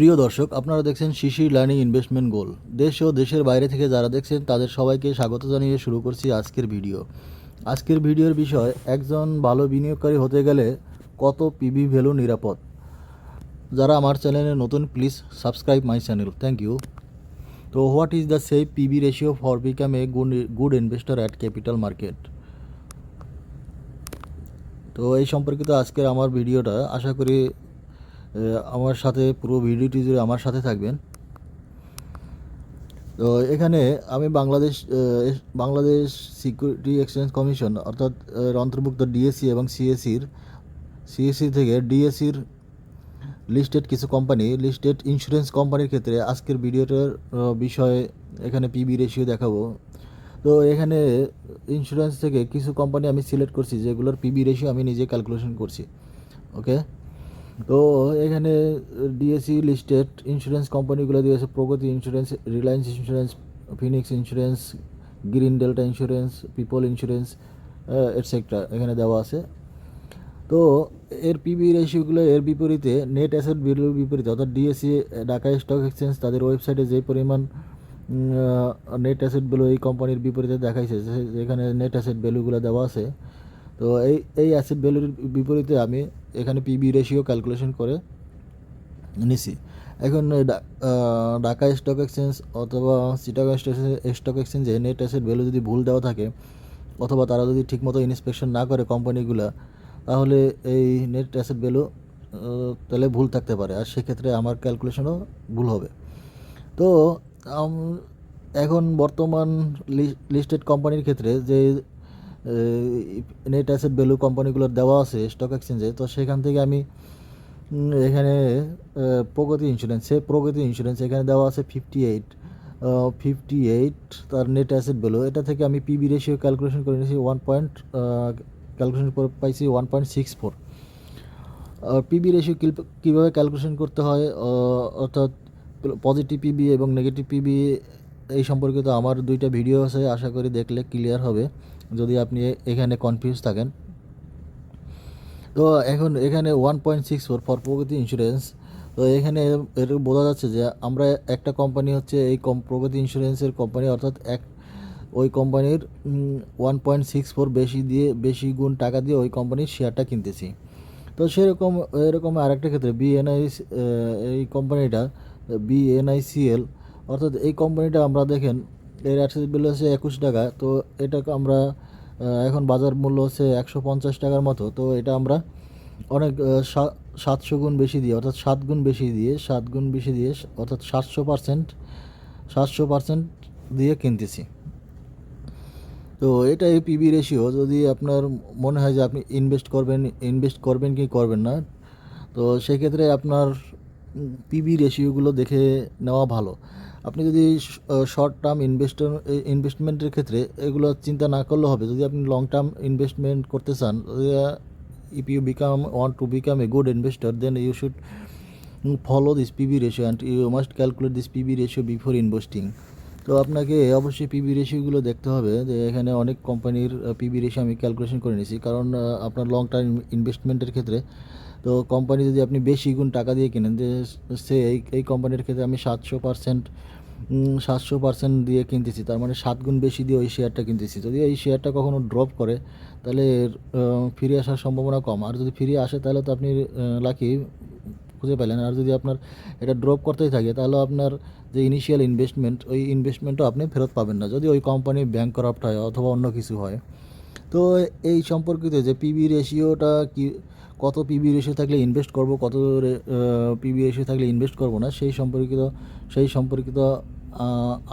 প্রিয় দর্শক, আপনারা দেখছেন শিশির লার্নিং ইনভেস্টমেন্ট গোল। দেশ ও দেশের বাইরে থেকে যারা দেখছেন তাদের সবাইকে স্বাগত জানিয়ে শুরু করছি আজকের ভিডিও। আজকের ভিডিওর বিষয়, একজন ভালো বিনিয়োগকারী হতে গেলে কত পিবি ভ্যালু নিরাপদ। যারা আমার চ্যানেলে নতুন, please subscribe my channel, thank you. তো what is the safe PB ratio for become a good investor at capital market. তো এই সম্পর্কিত আজকের আমার ভিডিওটা, আশা করি আমার সাথে পুরো ভিডিওটি জুড়ে আমার সাথে থাকবেন। তো এখানে আমি বাংলাদেশ সিকিউরিটি এক্সচেঞ্জ কমিশন অর্থাৎ অন্তর্ভুক্ত ডিএসসি এবং সিএসসি থেকে ডিএসসির লিস্টেড কিছু কোম্পানি, লিস্টেড ইন্স্যুরেন্স কোম্পানির ক্ষেত্রে আজকের ভিডিওটার বিষয়ে এখানে পিবি রেশিও দেখাবো। তো এখানে ইন্স্যুরেন্স থেকে কিছু কোম্পানি আমি সিলেক্ট করছি যেগুলোর পিবি রেশিও আমি নিজে ক্যালকুলেশন করছি। ওকে, তো এখানে ডিএসসি লিস্টেড ইন্স্যুরেন্স কোম্পানিগুলো দিয়েছে প্রগতি insurance, Reliance insurance, Phoenix insurance, green delta insurance, people insurance etcetera এখানে দেওয়া আছে। তো এর পিবি রেশিওগুলো এর বিপরীতে, নেট অ্যাসেট ভ্যালুর বিপরীতে, অর্থাৎ ডিএসসি ঢাকা স্টক এক্সচেঞ্জ তাদের ওয়েবসাইটে যে পরিমাণ নেট অ্যাসেট ভ্যালু এই কোম্পানির বিপরীতে দেখাইছে, যেখানে নেট অ্যাসেট ভ্যালুগুলো দেওয়া আছে। তো এই অ্যাসেট ভ্যালুর বিপরীতে আমি এখানে পিবি রেশিও ক্যালকুলেশন করে নিছি। এখন ঢাকা স্টক এক্সচেঞ্জ অথবা চিটাগং স্টক এক্সচেঞ্জে নেট অ্যাসেট ভ্যালু যদি ভুল দেওয়া থাকে, অথবা তারা যদি ঠিকমতো ইন্সপেকশন না করে কোম্পানিগুলো, তাহলে এই নেট অ্যাসেট ভ্যালু তাহলে ভুল থাকতে পারে, আর সেক্ষেত্রে আমার ক্যালকুলেশনও ভুল হবে। তো এখন বর্তমান লিস্টেড কোম্পানির ক্ষেত্রে যে নেট অ্যাসেট ভ্যালু কোম্পানিগুলোর দেওয়া আছে স্টক এক্সচেঞ্জে, তো সেখান থেকে আমি এখানে প্রগতি ইন্স্যুরেন্স এখানে দেওয়া আছে 58 তার নেট অ্যাসেট ভ্যালু। এটা থেকে আমি পিবি রেশিও ক্যালকুলেশন করে নিয়েছি ক্যালকুলেশন করে পাইছি 1.64। পিবি রেশিও কীভাবে ক্যালকুলেশন করতে হয়, অর্থাৎ পজিটিভ পিবি এবং নেগেটিভ পিবি, এই সম্পর্কিত আমার 2টা ভিডিও আছে, আশা করি দেখলে ক্লিয়ার হবে যদি আপনি এখানে কনফিউজ থাকেন। তো এখন এখানে 1.64 ফর প্রগতি ইন্স্যুরেন্স। তো এখানে এর বোঝা যাচ্ছে যে আমরা একটা কোম্পানি হচ্ছে এই প্রগতি ইন্স্যুরেন্সের কোম্পানি, অর্থাৎ ওই কোম্পানির 1.64 বেশি গুণ টাকা দিয়ে ওই কোম্পানির শেয়ারটা কিনতেছি। তো এরকম আরেকটা ক্ষেত্রে এই কোম্পানিটা বিএনআইসিএল, অর্থাৎ এই কোম্পানিটা আমরা দেখেন এর অ্যাসেট ভ্যালু আছে 21 টাকা। তো এটাকে আমরা এখন বাজার মূল্য হচ্ছে 150 টাকার মতো। তো এটা আমরা অনেক 700 গুণ বেশি দিয়ে, অর্থাৎ 7 গুণ বেশি দিয়ে অর্থাৎ 700% দিয়ে কিনতেছি। তো এটাই পিবি রেশিও। যদি আপনার মনে হয় যে আপনি ইনভেস্ট করবেন কি করবেন না, তো সেক্ষেত্রে আপনার পিবি রেশিওগুলো দেখে নেওয়া ভালো। আপনি যদি শর্ট টার্ম ইনভেস্টমেন্টের ক্ষেত্রে এগুলো চিন্তা না করলে হবে। যদি আপনি লং টার্ম ইনভেস্টমেন্ট করতে চান, if you want to become a good investor, then you should follow this PB ratio and you must calculate this PB ratio before investing. তো আপনাকে অবশ্যই পিবি রেশিওগুলো দেখতে হবে, যে এখানে অনেক কোম্পানির পিবি রেশিও আমি ক্যালকুলেশন করে নিয়েছি, কারণ আপনার লং টার্ম ইনভেস্টমেন্টের ক্ষেত্রে তো কোম্পানি যদি আপনি বেশি গুণ টাকা দিয়ে কেনেন, যে এই কোম্পানির ক্ষেত্রে আমি 700% দিয়ে কিনতেছি, তার মানে 7 গুণ বেশি দিয়ে ওই শেয়ারটা কিনতেছি। যদি এই শেয়ারটা কখনো ড্রপ করে, তাহলে ফিরে আসার সম্ভাবনা কম। আর যদি ফিরে আসে তাহলে তো আপনি লাকি, খুঁজে পেলেন। আর যদি আপনার এটা ড্রপ করতেই থাকে, তাহলে আপনার যে ইনিশিয়াল ইনভেস্টমেন্ট, ওই ইনভেস্টমেন্টও আপনি ফেরত পাবেন না, যদি ওই কোম্পানি ব্যাংক করাপ্ট হয় অথবা অন্য কিছু হয়। তো এই সম্পর্কিত যে পিবি রেশিওটা কত পিবি রেশিও থাকলে ইনভেস্ট করব, কত পিবি রেশিও থাকলে ইনভেস্ট করব না, সেই সম্পর্কিত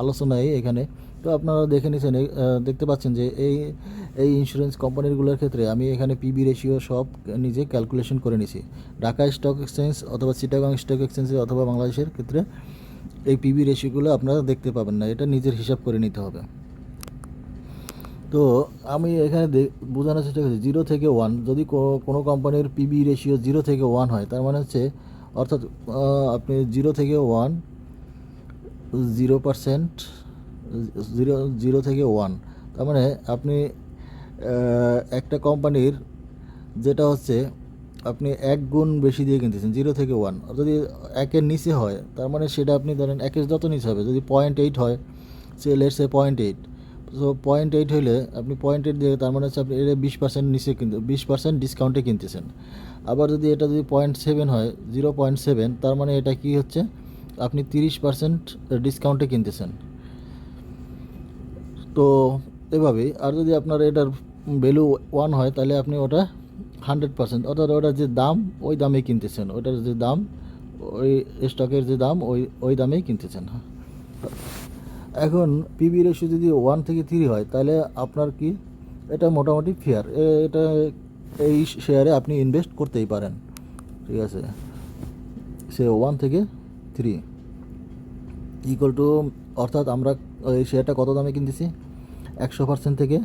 আলোচনায় এখানে। তো আপনারা দেখতে পাচ্ছেন যে এই ইন্স্যুরেন্স কোম্পানিগুলোর ক্ষেত্রে আমি এখানে পিবি রেশিও সব নিজে ক্যালকুলেশন করে নিছি। ঢাকা স্টক এক্সচেঞ্জ অথবা চিটাগং স্টক এক্সচেঞ্জে অথবা বাংলাদেশের ক্ষেত্রে এই পিবি রেশিওগুলো আপনারা দেখতে পাবেন না, এটা নিজের হিসাব করে নিতে হবে। তো আমি এখানে বোঝানোর চেষ্টা করছি 0 থেকে 1, যদি কোনো কোম্পানির পিবি রেশিও 0 থেকে 1 হয়, তার মানে হচ্ছে, অর্থাৎ আপনি 0 থেকে 1, 0%, 0 থেকে 1, তার মানে আপনি একটা কোম্পানির যেটা হচ্ছে আপনি 1 গুণ বেশি দিয়ে কিনতেছেন 0 থেকে 1, আর যদি 1 এর নিচে হয় তার মানে সেটা আপনি ধরেন 1 এর যত নিচে হবে, যদি 0.8 হয়, সে লেটস সে 0.8, সো 0.8 হইলে আপনি 0.8 দিয়ে তার মানে হচ্ছে আপনি এটা 20% নিচে কিন্তু 20% ডিসকাউন্টে কিনতেছেন। আবার যদি এটা যদি 0.7 হয়, 0.7, তার মানে এটা কি হচ্ছে, আপনি 30% ডিসকাউন্টে কিনতেছেন। তো এভাবেই। আর যদি আপনার এটার ভ্যালু 1 হয় তাহলে আপনি ওটা 100%, অর্থাৎ ওটার যে দাম ওই দামেই কিনতেছেন, ওটার যে দাম ওই স্টকের যে দাম ওই দামেই কিনতেছেন। এখন পিবি রেশিও যদি 1 থেকে 3 হয় তাহলে আপনার কি, এটা মোটামুটি ফেয়ার, এটা এই শেয়ারে আপনি ইনভেস্ট করতেই পারেন, ঠিক আছে। সে 1 থেকে 3 ইকুয়াল টু, অর্থাৎ আমরা এই শেয়ারটা কত দামে কিনতেছি, 100% থেকে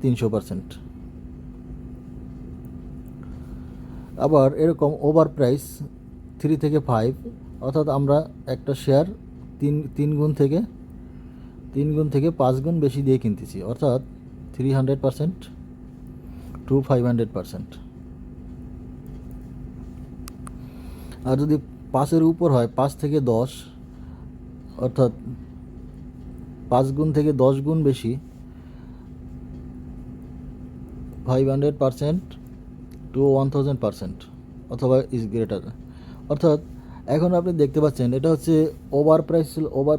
300%। আবার এরকম ওভার প্রাইস 3 থেকে 5, অর্থাৎ আমরা একটা শেয়ার 3 গুণ থেকে 5 গুণ বেশি দিয়ে কিনতেছি, অর্থাৎ 300% টু 500%। আর যদি 5-এর উপর হয়, 5 থেকে 10, অর্থাৎ 5 গুণ থেকে 10 গুণ বেশি, 500% টু 1000%, অথবা ইজ গ্রেটার। অর্থাৎ এখন আপনি দেখতে পাচ্ছেন এটা হচ্ছে ওভার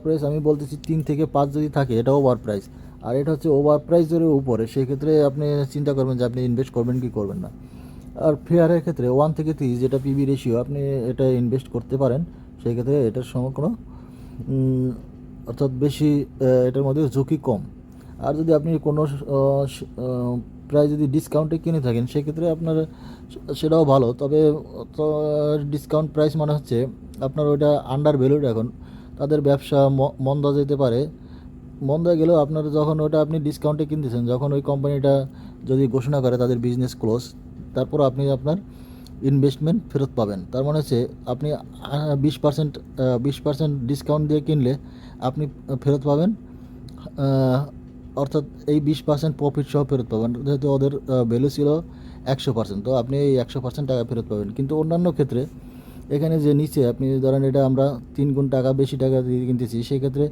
প্রাইস আমি বলতেছি 3 থেকে 5 যদি থাকে এটা ওভার প্রাইস, আর এটা হচ্ছে ওভার প্রাইসের উপরে, সেক্ষেত্রে আপনি চিন্তা করবেন যে আপনি ইনভেস্ট করবেন কি করবেন না। আর ফেয়ারের ক্ষেত্রে 1 থেকে 3 যেটা পিবি রেশিও, আপনি এটা ইনভেস্ট করতে পারেন, সেই ক্ষেত্রে এটার সময় কোনো অর্থাৎ বেশি, এটার মধ্যে ঝুঁকি কম। আর যদি আপনি কোনো প্রায় যদি ডিসকাউন্টে কিনে থাকেন সেক্ষেত্রে আপনার সেটাও ভালো, তবে ডিসকাউন্ট প্রাইস মানে হচ্ছে আপনার ওইটা আন্ডার ভ্যালুড, এখন তাদের ব্যবসা মন্দা যেতে পারে, মন্দা গেলেও আপনার যখন ওটা আপনি ডিসকাউন্টে কিনতেছেন, যখন ওই কোম্পানিটা যদি ঘোষণা করে তাদের বিজনেস ক্লোজ, তারপর আপনি আপনার ইনভেস্টমেন্ট ফেরত পাবেন। তার মানে হচ্ছে আপনি 20% ডিসকাউন্ট দিয়ে কিনলে আপনি ফেরত পাবেন, অর্থাৎ এই 20% প্রফিট সহ ফেরত পাবেন, যেহেতু ওদের ভ্যালু ছিল 100%, তো আপনি এই 100% টাকা ফেরত পাবেন। কিন্তু অন্যান্য ক্ষেত্রে এখানে যে নিচে আপনি ধরেন এটা আমরা 3 গুণ টাকা বেশি টাকা দিয়ে কিনতেছি, সেক্ষেত্রে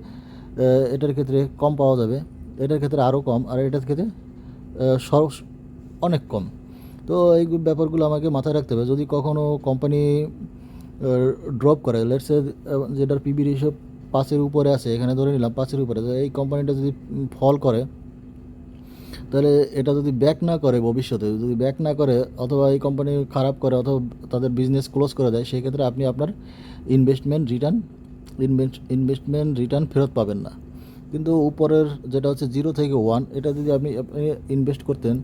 এটার ক্ষেত্রে কম পাওয়া যাবে, এটার ক্ষেত্রে আরও কম, আর এটার ক্ষেত্রে অনেক কম। তো এই ব্যাপারগুলো আমাকে মাথায় রাখতে হবে। যদি কখনও কোম্পানি ড্রপ করে, লেটস সে যেটার পিবি রেশিও 5-এর উপরে আছে, এখানে ধরে নিলাম 5-এর উপরে, এই কোম্পানিটা যদি ফল করে, তাহলে এটা যদি ব্যাক না করে, ভবিষ্যতে যদি ব্যাক না করে অথবা এই কোম্পানি খারাপ করে অথবা তাদের বিজনেস ক্লোজ করে দেয়, সেক্ষেত্রে আপনি আপনার ইনভেস্টমেন্ট রিটার্ন ফেরত পাবেন না। কিন্তু উপরের যেটা হচ্ছে 0 থেকে 1, এটা যদি আপনি ইনভেস্ট করতেন,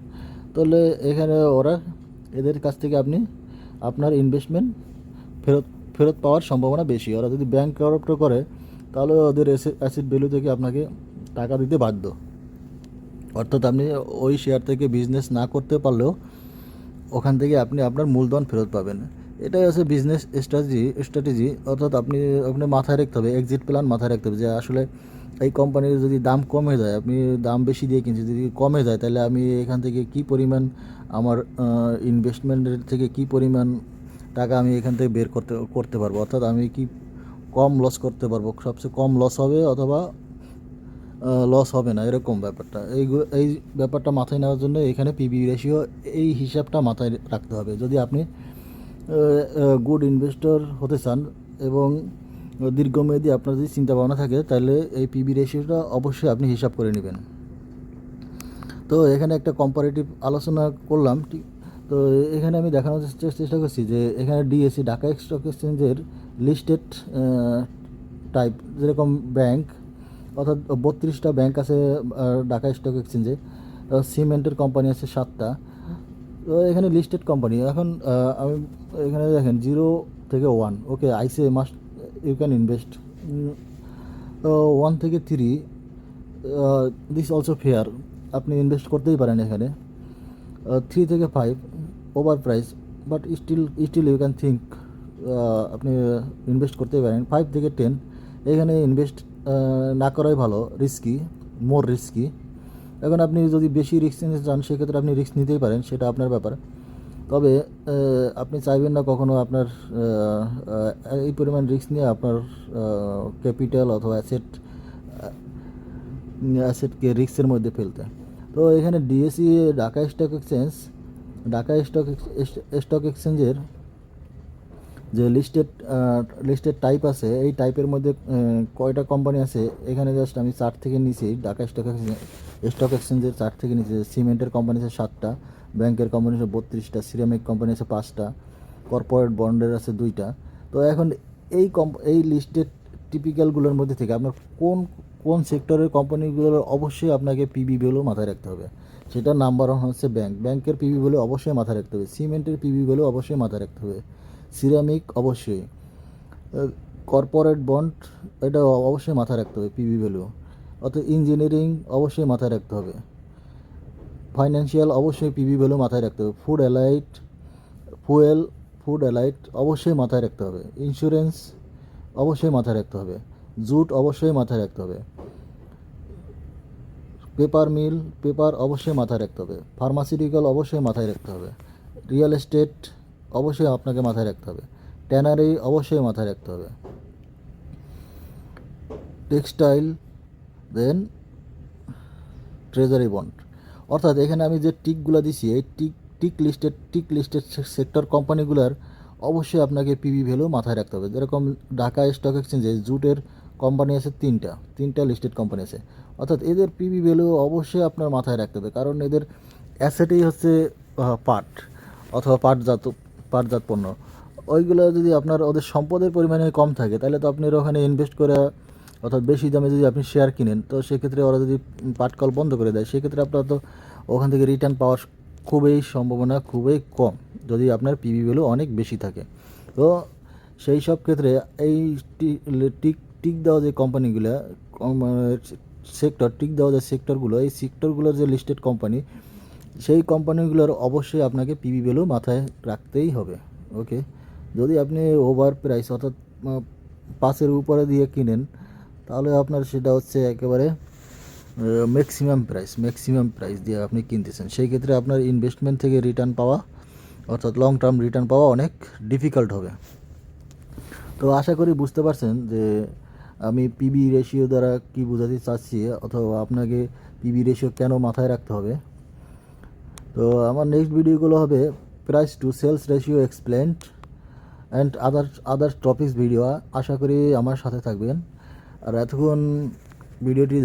তাহলে এখানে এদের কাছ থেকে আপনি আপনার ইনভেস্টমেন্ট ফেরত পাওয়ার সম্ভাবনা বেশি। ওরা যদি ব্যাংক কারাপ্ট করে তাহলে ওদের অ্যাসেট ভ্যালু থেকে আপনাকে টাকা দিতে বাধ্য, অর্থাৎ আপনি ওই শেয়ার থেকে বিজনেস না করতে পারলেও ওখান থেকে আপনি আপনার মূলধন ফেরত পাবেন। এটাই হচ্ছে বিজনেস স্ট্র্যাটেজি, অর্থাৎ আপনি মাথায় রাখতে হবে, এক্সিট প্ল্যান মাথায় রাখতে হবে, যে আসলে এই কোম্পানির যদি দাম কমে যায়, আপনি দাম বেশি দিয়ে কিনছেন, যদি কমে যায় তাহলে আমি এখান থেকে কী পরিমাণ আমার ইনভেস্টমেন্টের থেকে কী পরিমাণ টাকা আমি এখান থেকে বের করতে পারবো, অর্থাৎ আমি কি কম লস করতে পারবো, সবচেয়ে কম লস হবে অথবা লস হবে না, এরকম ব্যাপারটা। এই ব্যাপারটা মাথায় নেওয়ার জন্য এখানে পিবি রেশিও এই হিসাবটা মাথায় রাখতে হবে। যদি আপনি গুড ইনভেস্টর হতে চান এবং দীর্ঘমেয়াদী আপনার যদি চিন্তাভাবনা থাকে, তাহলে এই পিবি রেশিওটা অবশ্যই আপনি হিসাব করে নেবেন। তো এখানে একটা কম্পারেটিভ আলোচনা করলাম, ঠিক। তো এখানে আমি দেখানোর চেষ্টা করছি যে এখানে ডিএসসি, ঢাকা স্টক এক্সচেঞ্জের লিস্টেড টাইপ, যেরকম ব্যাংক, অর্থাৎ 32টা ব্যাংক আছে ঢাকা স্টক এক্সচেঞ্জে, সিমেন্টের কোম্পানি আছে 7টা, তো এখানে লিস্টেড কোম্পানি। এখন আমি এখানে দেখেন 0 থেকে 1, ওকে, আইসে মাস্ট ইউ ক্যান ইনভেস্ট। 1 থেকে 3 দিস অলসো ফেয়ার, আপনি ইনভেস্ট করতেই পারেন এখানে। 3 থেকে 5 over price, but still you can think, আপনি ইনভেস্ট করতেই পারেন। 5 থেকে 10 এখানে ইনভেস্ট না করাই ভালো, মোর রিস্কি। এখন আপনি যদি বেশি রিস্ক নিতে চান সেক্ষেত্রে আপনি রিস্ক নিতেই পারেন, সেটা আপনার ব্যাপার। তবে আপনি চাইবেন না কখনো আপনার এই পরিমাণ রিস্ক নিয়ে আপনার ক্যাপিটাল অথবা অ্যাসেটকে রিস্কের মধ্যে ফেলতে। তো এখানে ডিএসই ঢাকা স্টক এক্সচেঞ্জের যে লিস্টেড টাইপ আছে, এই টাইপের মধ্যে কয়টা কোম্পানি আছে এখানে জাস্ট আমি চার্ট থেকে নিয়েছি। ঢাকা স্টক এক্সচেঞ্জের চার্ট থেকে নিয়েছি। সিমেন্টের কোম্পানি আছে 7টা, ব্যাংকের কোম্পানি আছে 32টা, সিরামিক কোম্পানি আছে 5টা, কর্পোরেট বন্ডের আছে 2টা। তো এখন এই লিস্টেড টিপিক্যালগুলোর মধ্যে থেকে আপনার কোন সেক্টরের কোম্পানিগুলোর অবশ্যই আপনাকে পিবি ভ্যালু মাথায় রাখতে হবে। সেটা নাম্বার 1 হচ্ছে ব্যাংকের পিবি ভ্যালু অবশ্যই মাথায় রাখতে হবে, সিমেন্টের পিবি ভ্যালু অবশ্যই মাথায় রাখতে হবে, সিরামিক অবশ্যই, কর্পোরেট বন্ড এটা অবশ্যই মাথায় রাখতে হবে পিবি ভ্যালু, অর্থাৎ ইঞ্জিনিয়ারিং অবশ্যই মাথায় রাখতে হবে, ফাইন্যান্সিয়াল অবশ্যই পিবি ভ্যালু মাথায় রাখতে হবে, ফুড অ্যালাইট অবশ্যই মাথায় রাখতে হবে, ইন্স্যুরেন্স অবশ্যই মাথায় রাখতে হবে, জুট অবশ্যই মাথায় রাখতে হবে, পেপার অবশ্যই মাথায় রাখতে হবে, ফার্মাসিউটিক্যাল অবশ্যই মাথায় রাখতে হবে, রিয়েল এস্টেট অবশ্যই আপনাকে মাথায় রাখতে হবে, ট্যানারি অবশ্যই মাথায় রাখতে হবে, টেক্সটাইল, দেন ট্রেজারি বন্ড। অর্থাৎ এখানে আমি যে টিকগুলো দিছি এই টিক লিস্টেড সেক্টর কোম্পানিগুলোর অবশ্যই আপনাকে পিবি ভ্যালু মাথায় রাখতে হবে। যেরকম ঢাকা স্টক এক্সচেঞ্জে জুটের কোম্পানি আছে তিনটা লিস্টেড কোম্পানি আছে, অর্থাৎ এদের পিবি ভ্যালু অবশ্যই আপনার মাথায় রাখতে হবে, কারণ এদের অ্যাসেটই হচ্ছে পাট অথবা পাটজাত পণ্য। ওইগুলো যদি আপনার ওদের সম্পদের পরিমাণে কম থাকে তাহলে তো আপনি ওখানে ইনভেস্ট করে অর্থাৎ বেশি দামে যদি আপনি শেয়ার কিনেন, তো সেক্ষেত্রে ওরা যদি পাটকল বন্ধ করে দেয় সেক্ষেত্রে আপনার তো ওখান থেকে রিটার্ন পাওয়ার সম্ভাবনা খুবই কম যদি আপনার পিবি ভ্যালু অনেক বেশি থাকে। তো সেই সব ক্ষেত্রে এই টিক দেওয়া যে কোম্পানিগুলো টিক দেওয়া যে সেক্টরগুলো, এই সেক্টরগুলোর যে লিস্টেড কোম্পানি, সেই কোম্পানিগুলোর অবশ্যই আপনাকে পিবি ভ্যালু মাথায় রাখতেই হবে। ওকে, যদি আপনি ওভার প্রাইস অর্থাৎ 5-এর উপরে দিয়ে কিনেন তাহলে আপনার সেটা হচ্ছে একেবারে ম্যাক্সিমাম প্রাইস দিয়ে আপনি কিনতেছেন, সেই ক্ষেত্রে আপনার ইনভেস্টমেন্ট থেকে রিটার্ন পাওয়া অর্থাৎ লং টার্ম রিটার্ন পাওয়া অনেক ডিফিকাল্ট হবে। তো আশা করি বুঝতে পারছেন যে আমি পিবি রেশিও দ্বারা কী বোঝাতে চাচ্ছি অথবা আপনাকে পিবি রেশিও কেন মাথায় রাখতে হবে। তো আমার নেক্সট ভিডিওগুলো হবে price to sales ratio explained and other topics video. আশা করি আমার সাথে থাকবেন। আর এতক্ষণ ভিডিওটি